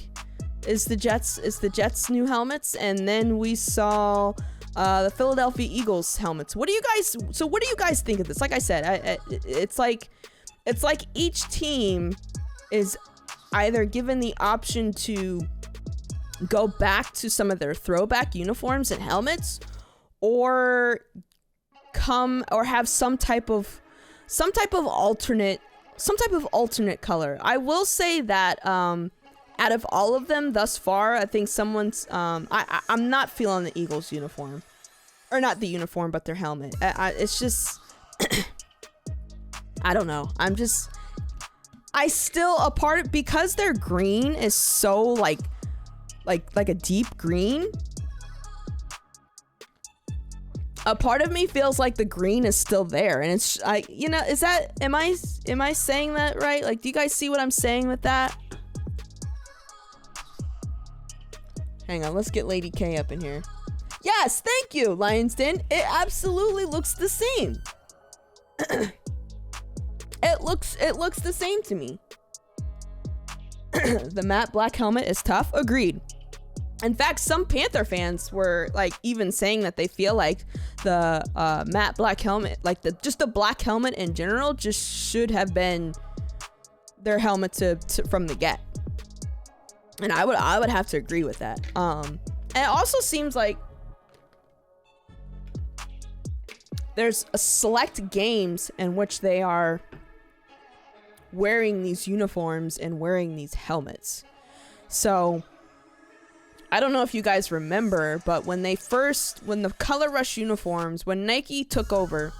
is the Jets new helmets. And then we saw the Philadelphia Eagles helmets. What do you guys think of this? Like I said, it's like each team is either given the option to go back to some of their throwback uniforms and helmets, or have some type of alternate color. I will say that out of all of them thus far, I think someone's I'm not feeling the Eagles uniform. or not the uniform, but their helmet. It's just, I don't know. I still, a part, because their green is so like a deep green, a part of me feels like the green is still there. And it's, is that, am I saying that right? Like, do you guys see what I'm saying with that? Hang on, let's get Lady K up in here. Yes, thank you, Lionsden. It absolutely looks the same. It looks the same to me. The matte black helmet is tough. Agreed. In fact, some Panther fans were like even saying that they feel like the matte black helmet, like the black helmet in general, just should have been their helmet to from the get. And I would have to agree with that. And it also seems like there's a select games in which they are wearing these uniforms and wearing these helmets. So I don't know if you guys remember, but when the Color Rush uniforms, when Nike took over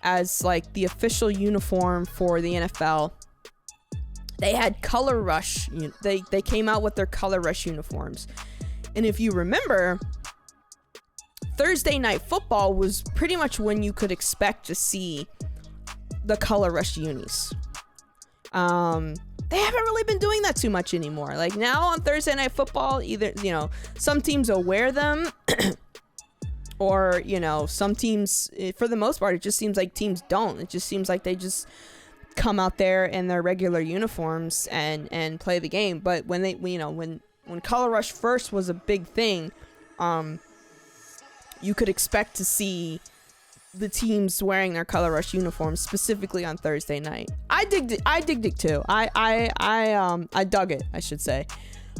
as like the official uniform for the NFL, they had Color Rush. They came out with their Color Rush uniforms. And if you remember, Thursday Night Football was pretty much when you could expect to see the Color Rush unis. They haven't really been doing that too much anymore. Like now on Thursday Night Football, either, some teams will wear them or, some teams, for the most part, it just seems like teams don't. It just seems like they just come out there in their regular uniforms and play the game. But when they, when Color Rush first was a big thing, you could expect to see the teams wearing their Color Rush uniforms specifically on Thursday night. I digged it too. I dug it, I should say.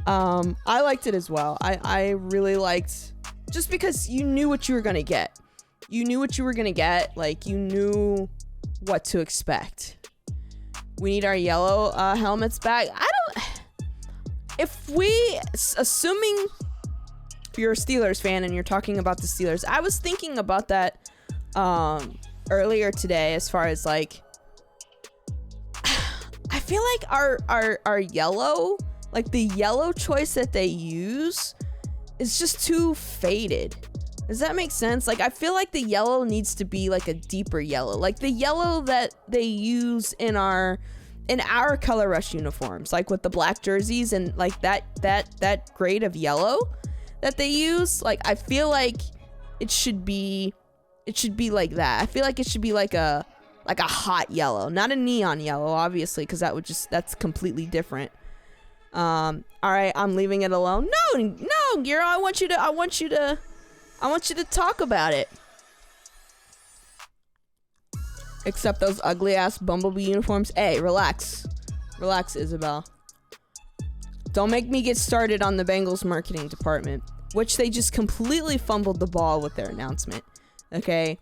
I liked it as well. I really liked, just because you knew what you were gonna get. Like, you knew what to expect. We need our yellow helmets back. Assuming you're a Steelers fan and you're talking about the Steelers, I was thinking about that earlier today, as far as like, I feel like our yellow, like the yellow choice that they use is just too faded. Does that make sense? Like, I feel like the yellow needs to be like a deeper yellow, like the yellow that they use in our Color Rush uniforms, like with the black jerseys and like that grade of yellow that they use. Like, I feel like it should be like that. I feel like it should be like a hot yellow, not a neon yellow, obviously, because that's completely different. All right, I'm leaving it alone. No, Giro, I want you to talk about it. Except those ugly ass Bumblebee uniforms. Hey, relax, Isabel. Don't make me get started on the Bengals marketing department, which they just completely fumbled the ball with their announcement. Okay,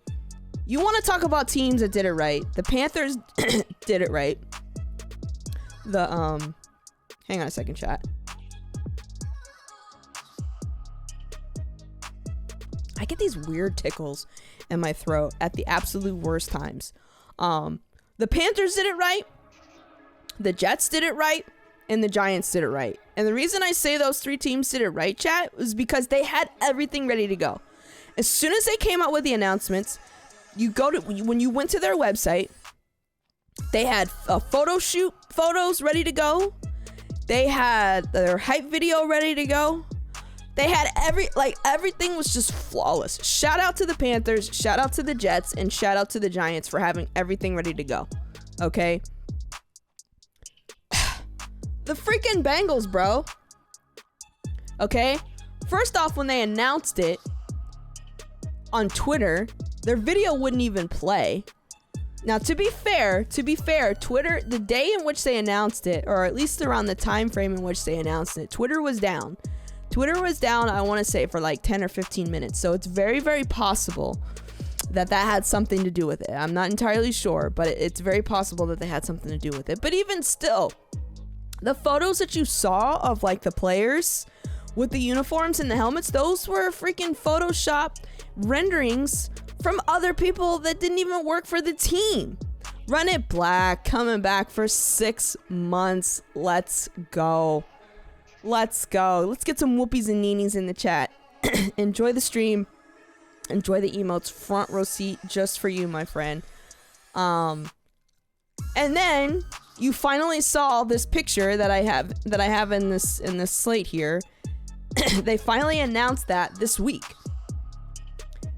you want to talk about teams that did it right? The Panthers did it right. Hang on a second, chat. I get these weird tickles in my throat at the absolute worst times. The Panthers did it right. The Jets did it right. And the Giants did it right. And the reason I say those three teams did it right, chat, was because they had everything ready to go. As soon as they came out with the announcements, when you went to their website, they had a photos ready to go. They had their hype video ready to go. They had everything was just flawless. Shout out to the Panthers, shout out to the Jets, and shout out to the Giants for having everything ready to go. Okay? The freaking Bengals, bro. Okay? First off, when they announced it on Twitter, their video wouldn't even play. Now, to be fair, Twitter, the day in which they announced it, or at least around the time frame in which they announced it, Twitter was down. I want to say, for like 10 or 15 minutes. So it's very, very possible that had something to do with it. I'm not entirely sure, but it's very possible that they had something to do with it. But even still, the photos that you saw of like the players with the uniforms and the helmets, those were freaking photoshopped renderings from other people that didn't even work for the team. Run It Black coming back for 6 months. Let's go. Let's go. Let's get some whoopies and neenies in the chat. Enjoy the stream. Enjoy the emotes. Front row seat just for you, my friend. And then you finally saw this picture that I have in this slate here. They finally announced that this week.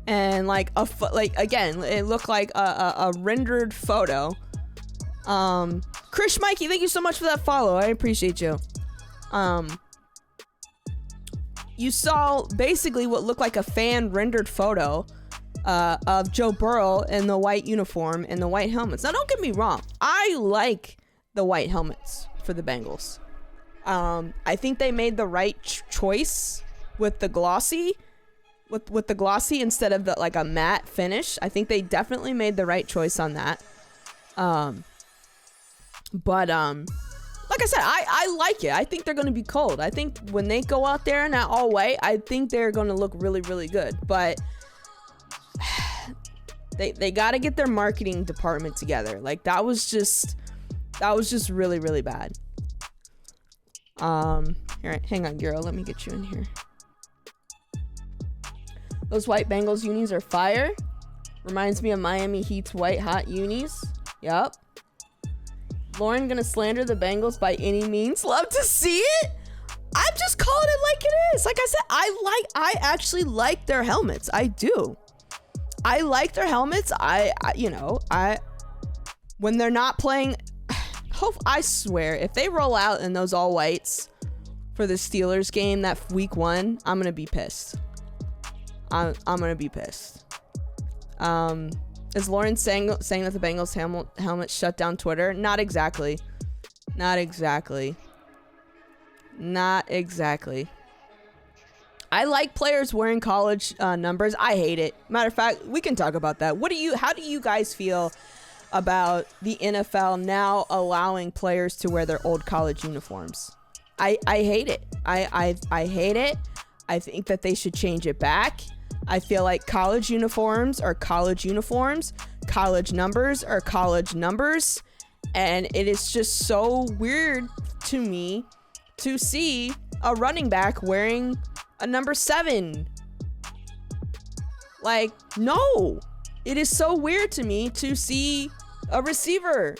And again, it looked like a rendered photo. Krish Mikey, thank you so much for that follow. I appreciate you. You saw basically what looked like a fan rendered photo of Joe Burrow in the white uniform and the white helmets. Now, don't get me wrong. I like the white helmets for the Bengals. I think they made the right choice with the glossy. With the glossy instead of like a matte finish. I think they definitely made the right choice on that. But like I said, I like it. I think they're going to be cold. I think when they go out there in that all white, I think they're going to look really, really good. But they got to get their marketing department together. Like that was just really, really bad. Here, hang on, Giro. Let me get you in here. Those white Bengals unis are fire. Reminds me of Miami Heat's white hot unis. Yup. Lauren gonna slander the Bengals by any means. Love to see it. I'm just calling it like it is. Like I said, I actually like their helmets. I do. I like their helmets. When they're not playing, I swear, if they roll out in those all whites for the Steelers game that week 1, I'm gonna be pissed. I'm gonna be pissed. Is Lauren saying that the Bengals helmet shut down Twitter? Not exactly. Not exactly. I like players wearing college numbers. I hate it. Matter of fact, we can talk about that. How do you guys feel about the NFL now allowing players to wear their old college uniforms? I hate it. I hate it. I think that they should change it back. I feel like college uniforms are college uniforms. College numbers are college numbers. And it is just so weird to me to see a running back wearing a number 7. Like, no. It is so weird to me to see a receiver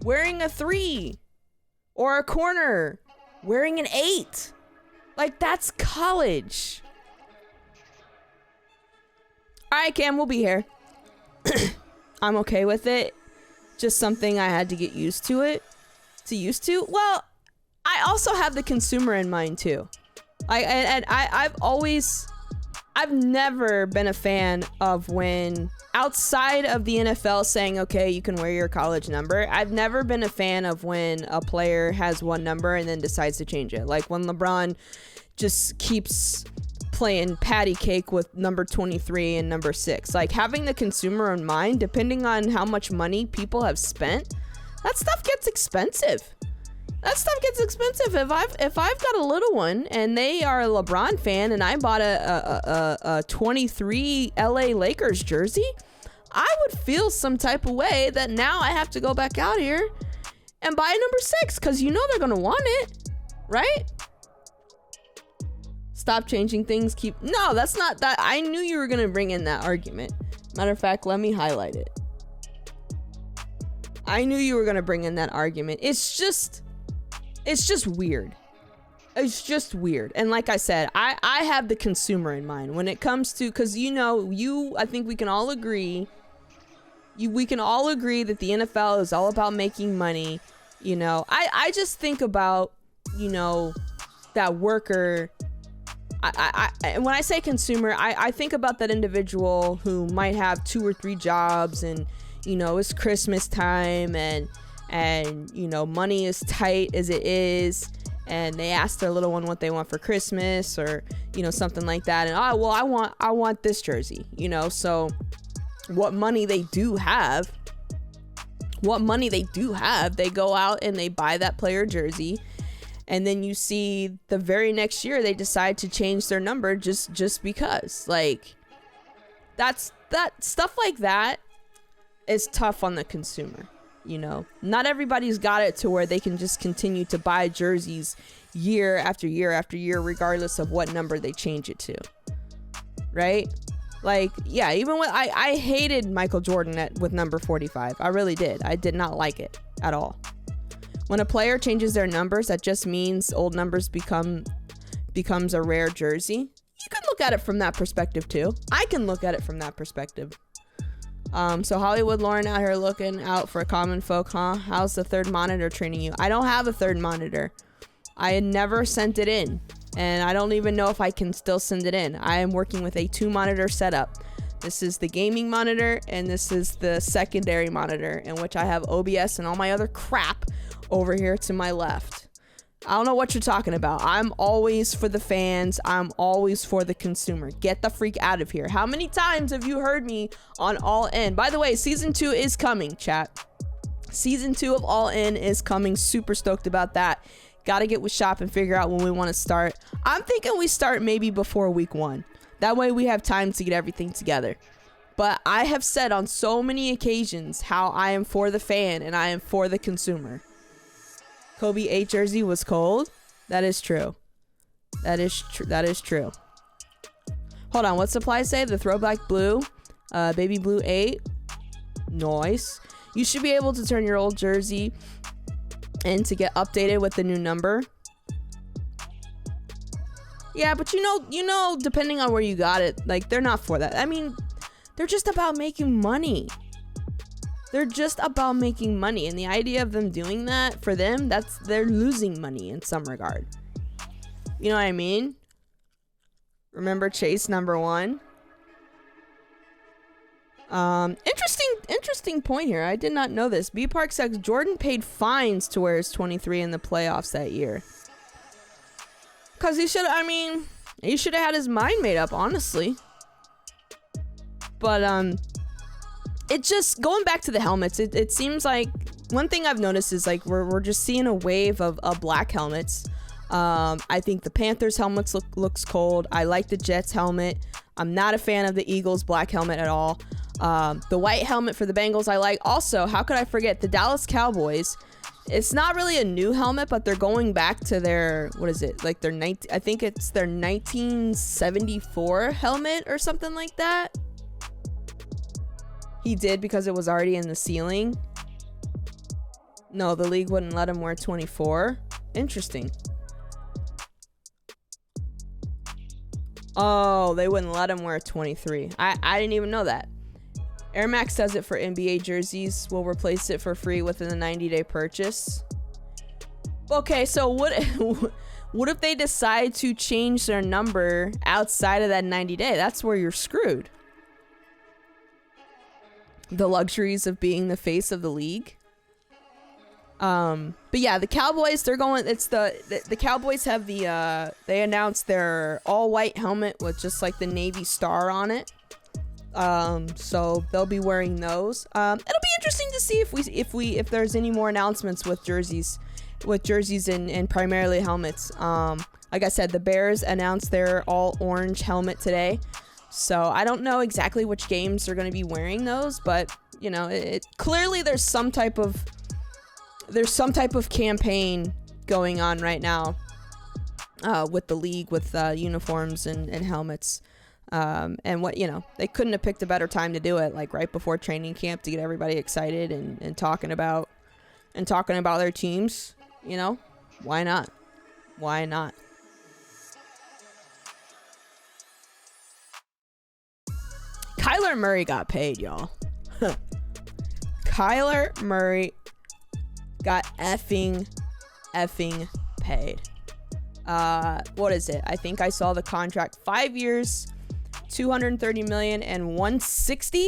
wearing a 3 or a corner wearing an 8. Like, that's college. All right, Cam, we'll be here. I'm okay with it. Just something I had to get used to Well, I also have the consumer in mind too. I've never been a fan of when outside of the NFL saying, okay, you can wear your college number. I've never been a fan of when a player has one number and then decides to change it. Like when LeBron just keeps playing patty cake with number 23 and number 6. Like having the consumer in mind, depending on how much money people have spent, that stuff gets expensive. If I've got a little one and they are a LeBron fan and I bought a 23 LA Lakers jersey, I would feel some type of way that now I have to go back out here and buy a number 6 because you know they're gonna want it, right? Stop changing things. No, that's not that. I knew you were gonna bring in that argument. Matter of fact, let me highlight it. I knew you were gonna bring in that argument. It's just weird. It's just weird. And like I said, I have the consumer in mind when it comes to, because I think we can all agree. We can all agree that the NFL is all about making money. I just think about, that worker. When I say consumer, I think about that individual who might have 2 or 3 jobs and, it's Christmas time and money is tight as it is. And they ask their little one what they want for Christmas or, something like that. And, I want this jersey, so what money they do have, they go out and they buy that player jersey. And then you see the very next year they decide to change their number just because. Like, that stuff like that is tough on the consumer. You know, not everybody's got it to where they can just continue to buy jerseys year after year after year, regardless of what number they change it to. Right? Like, yeah, even when I hated Michael Jordan with number 45. I really did. I did not like it at all. When a player changes their numbers, that just means old numbers becomes a rare jersey. You can look at it from that perspective too. I can look at it from that perspective. So Hollywood Lauren out here looking out for common folk, huh? How's the third monitor treating you? I don't have a third monitor. I had never sent it in, and I don't even know if I can still send it in. I am working with a 2-monitor setup. This is the gaming monitor, and this is the secondary monitor, in which I have OBS and all my other crap over here to my left. I don't know what you're talking about. I'm always for the fans. I'm always for the consumer. Get the freak out of here. How many times have you heard me on All In? By the way, season 2 is coming, chat. Season 2 of All In is coming. Super stoked about that. Gotta get with shop and figure out when we want to start. I'm thinking we start maybe before week 1. That way we have time to get everything together. But I have said on so many occasions how I am for the fan and I am for the consumer. Kobe 8 jersey was cold. That is true. That is true. Hold on. What's supply say? The throwback blue, baby blue 8. Nice. You should be able to turn your old jersey in to get updated with the new number. Yeah, but you know, depending on where you got it, like, they're not for that. I mean, they're just about making money. They're just about making money, and the idea of them doing that, for them, they're losing money in some regard. You know what I mean? Remember Chase number 1? Interesting point here. I did not know this. B Park says Jordan paid fines to wear his 23 in the playoffs that year. Cause he should have had his mind made up, honestly. But it just, going back to the helmets, it seems like one thing I've noticed is like we're just seeing a wave of black helmets. I think the Panthers helmets looks cold. I like the Jets helmet. I'm not a fan of the Eagles black helmet at all. The white helmet for the Bengals I like. Also, how could I forget the Dallas Cowboys? It's not really a new helmet, but they're going back to their, what is it? Like I think it's their 1974 helmet or something like that. He did because it was already in the ceiling. No, the league wouldn't let him wear 24. Interesting. Oh, they wouldn't let him wear 23. I didn't even know that. Air Max does it for NBA jerseys. We'll replace it for free within the 90-day purchase. Okay, so what if they decide to change their number outside of that 90-day? That's where you're screwed. The luxuries of being the face of the league. But yeah, the Cowboys, they're going, it's the Cowboys have they announced their all white helmet with just like the Navy star on it. So they'll be wearing those. It'll be interesting to see if there's any more announcements with jerseys and primarily helmets. Like I said, the Bears announced their all orange helmet today. So I don't know exactly which games they're going to be wearing those, but you know, it clearly there's some type of campaign going on right now with the league, with uniforms and helmets. And what, you know, they couldn't have picked a better time to do it, like right before training camp, to get everybody excited and talking about their teams. You know, why not? Why not? Kyler Murray got paid, y'all. Kyler Murray got effing paid. What is it? I think I saw the contract, 5 years, $230 million and $160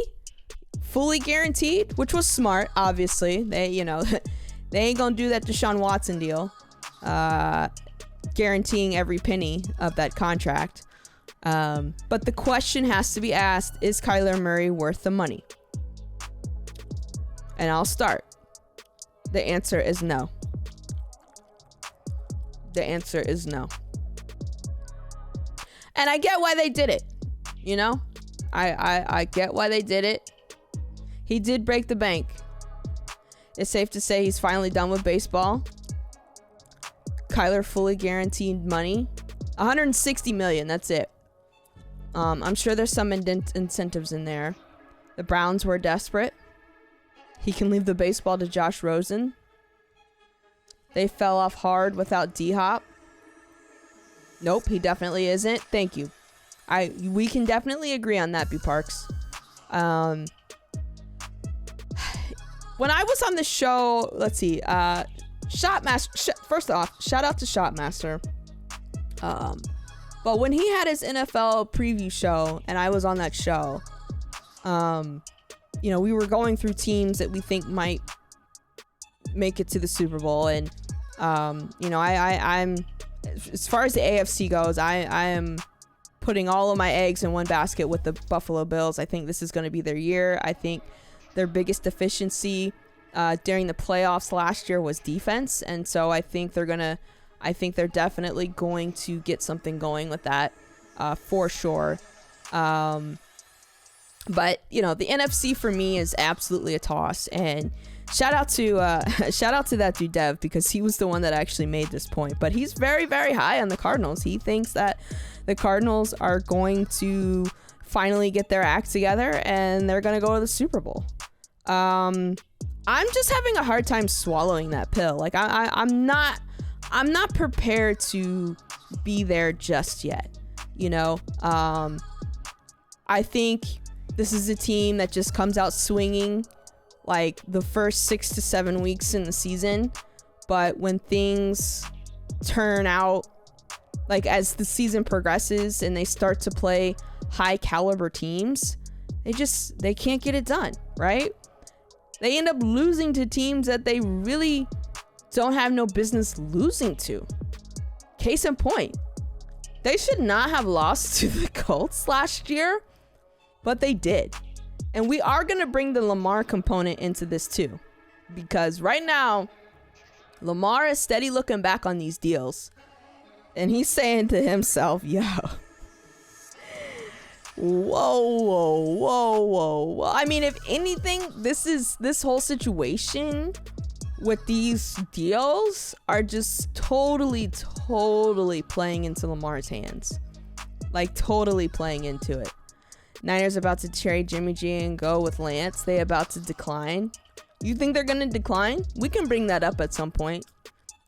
fully guaranteed, which was smart. Obviously, they ain't gonna do that Deshaun Watson deal, guaranteeing every penny of that contract. But the question has to be asked: is Kyler Murray worth the money? And I'll start. The answer is no. The answer is no. And I get why they did it. You know, I get why they did it. He did break the bank. It's safe to say he's finally done with baseball. Kyler fully guaranteed money. $160 million, that's it. I'm sure there's some incentives in there. The Browns were desperate. He can leave the baseball to Josh Rosen. They fell off hard without D-Hop. Nope, he definitely isn't. Thank you. We can definitely agree on that, B Parks. When I was on the show, let's see, Shotmaster. First off, shout out to Shotmaster. But when he had his NFL preview show, and I was on that show, we were going through teams that we think might make it to the Super Bowl, and I'm as far as the AFC goes, I am putting all of my eggs in one basket with the Buffalo Bills. I think this is going to be their year. I think their biggest deficiency during the playoffs last year was defense, and so I think they're definitely going to get something going with that for sure. But the NFC for me is absolutely a toss, and shout out to that dude Dev, because he was the one that actually made this point. But he's very, very high on the Cardinals. He thinks that the Cardinals are going to finally get their act together and they're going to go to the Super Bowl. I'm just having a hard time swallowing that pill. Like I'm not prepared to be there just yet. I think this is a team that just comes out swinging like the first 6 to 7 weeks in the season, but when things turn out, like as the season progresses and they start to play high caliber teams, they can't get it done, right? They end up losing to teams that they really don't have no business losing to. Case in point, they should not have lost to the Colts last year, but they did. And we are going to bring the Lamar component into this too, because right now, Lamar is steady looking back on these deals, and he's saying to himself, whoa. I mean, if anything, this whole situation with these deals are just totally playing into Lamar's hands. Like, totally playing into it. Niners about to trade Jimmy G and go with Lance. They about to decline. You think they're going to decline? We can bring that up at some point.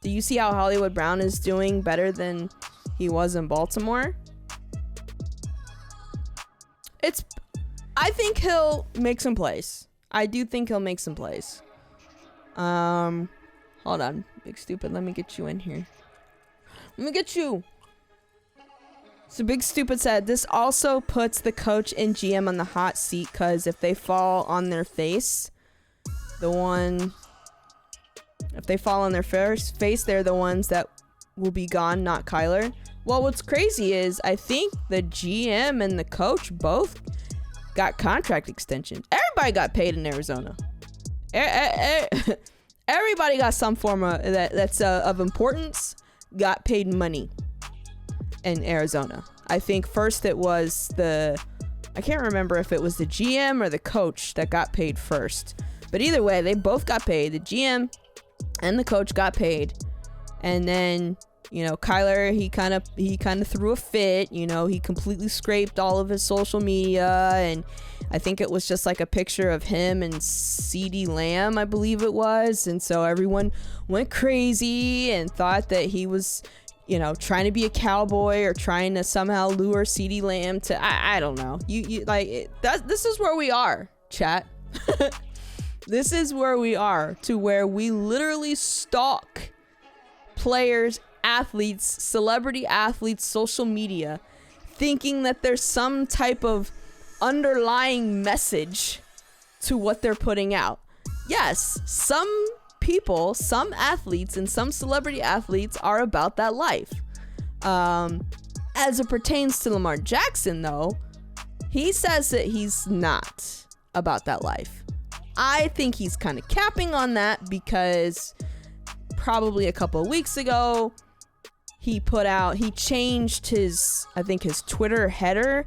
Do you see how Hollywood Brown is doing better than he was in Baltimore? I think he'll make some plays. I do think he'll make some plays. Hold on, Big Stupid. Let me get you in here. Let me get you. So Big Stupid said, this also puts the coach and GM on the hot seat, because if they fall on their face, if they fall on their face, they're the ones that will be gone, not Kyler. Well, what's crazy is I think the GM and the coach both got contract extension. Everybody got paid in Arizona. Everybody got some form of that's of importance, got paid money in Arizona. I think first it was I can't remember if it was the GM or the coach that got paid first, but either way, they both got paid. The GM and the coach got paid, and then Kyler, he kind of threw a fit. He completely scraped all of his social media, and I think it was just like a picture of him and CeeDee Lamb, I believe it was, and so everyone went crazy and thought that he was trying to be a cowboy or trying to somehow lure CeeDee Lamb to, I don't know. This is where we are, chat. This is where we are, to where we literally stalk players, athletes, celebrity athletes, social media, thinking that there's some type of underlying message to what they're putting out. Yes, some people, some athletes, and some celebrity athletes are about that life. As it pertains to Lamar Jackson, though, he says that he's not about that life. I think he's kind of capping on that, because probably a couple of weeks ago, he changed his Twitter header,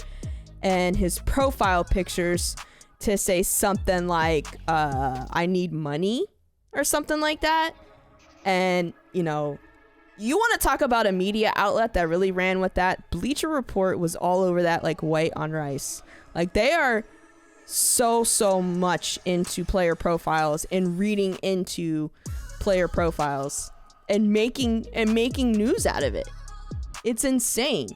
and his profile pictures to say something like, I need money or something like that. And, you know, you want to talk about a media outlet that really ran with that? Bleacher Report was all over that like white on rice. Like, they are so much into player profiles and reading into player profiles and making news out of it. It's insane.